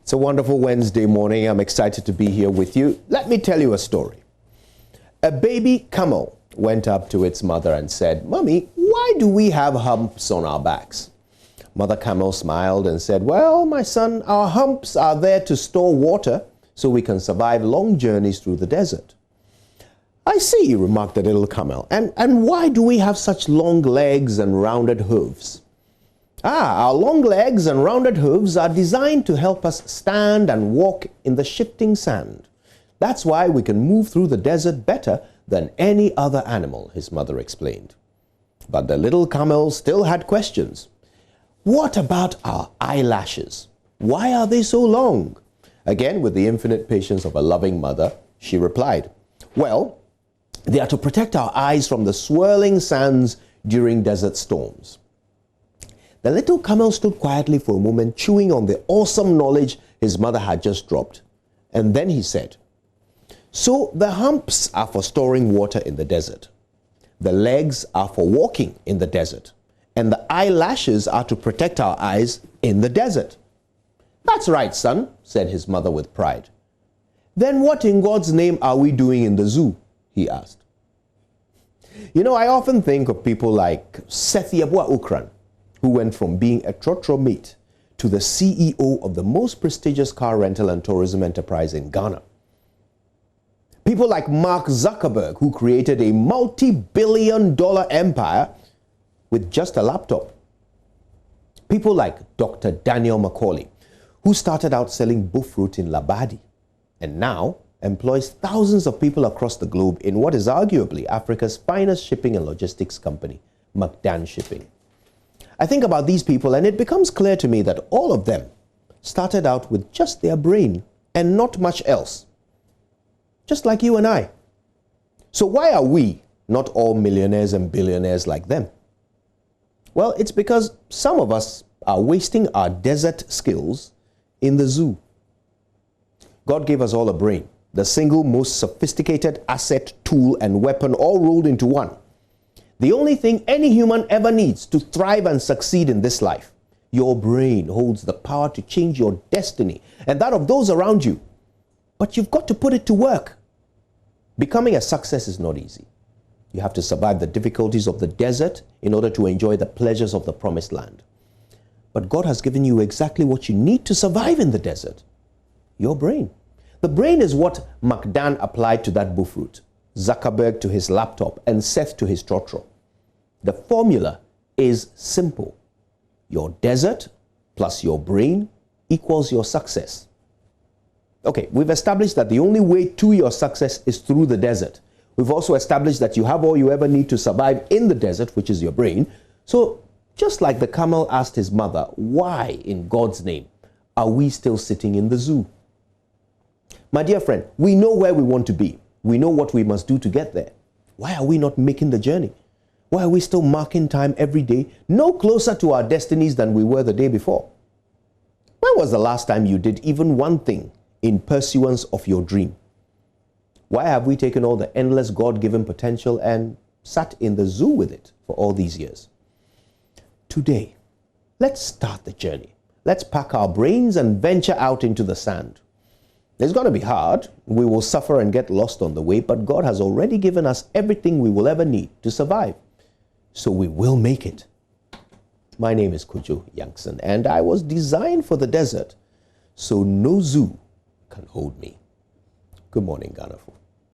It's a wonderful Wednesday morning. I'm excited to be here with you. Let me tell you a story. A baby camel went up to its mother and said, "Mommy, why do we have humps on our backs?" Mother camel smiled and said, "Well, my son, our humps are there to store water so we can survive long journeys through the desert." "I see," remarked the little camel. And why do we have such long legs and rounded hooves?" Our long legs and rounded hooves are designed to help us stand and walk in the shifting sand. That's why we can move through the desert better than any other animal, his mother explained. But the little camel still had questions. What about our eyelashes? Why are they so long? Again, with the infinite patience of a loving mother, she replied, "Well, they are to protect our eyes from the swirling sands during desert storms." The little camel stood quietly for a moment, chewing on the awesome knowledge his mother had just dropped. And then he said, "So the humps are for storing water in the desert. The legs are for walking in the desert. And the eyelashes are to protect our eyes in the desert." "That's right, son," said his mother with pride. "Then what in God's name are we doing in the zoo?" he asked. You know, I often think of people like Sethiabua Ukran, who went from being a trotro mate to the CEO of the most prestigious car rental and tourism enterprise in Ghana. People like Mark Zuckerberg, who created a multi-billion-dollar empire with just a laptop. People like Dr. Daniel Macaulay, who started out selling buffruit in Labadi and now employs thousands of people across the globe in what is arguably Africa's finest shipping and logistics company, McDan Shipping. I think about these people and it becomes clear to me that all of them started out with just their brain and not much else. Just like you and I. So why are we not all millionaires and billionaires like them? Well, it's because some of us are wasting our desert skills in the zoo. God gave us all a brain, the single most sophisticated asset, tool, and weapon all rolled into one. The only thing any human ever needs to thrive and succeed in this life. Your brain holds the power to change your destiny and that of those around you. But you've got to put it to work. Becoming a success is not easy. You have to survive the difficulties of the desert in order to enjoy the pleasures of the promised land. But God has given you exactly what you need to survive in the desert. Your brain. The brain is what McDan applied to that buffruit, Zuckerberg to his laptop, and Seth to his trotro. The formula is simple. Your desert plus your brain equals your success. Okay, we've established that the only way to your success is through the desert. We've also established that you have all you ever need to survive in the desert, which is your brain. So just like the camel asked his mother, why in God's name are we still sitting in the zoo? My dear friend, we know where we want to be. We know what we must do to get there. Why are we not making the journey? Why are we still marking time every day, no closer to our destinies than we were the day before? When was the last time you did even one thing in pursuance of your dream? Why have we taken all the endless God-given potential and sat in the zoo with it for all these years? Today, let's start the journey. Let's pack our brains and venture out into the sand. It's going to be hard. We will suffer and get lost on the way, but God has already given us everything we will ever need to survive. So we will make it. My name is Kojo Yankson, and I was designed for the desert, so no zoo can hold me. Good morning, Ghana.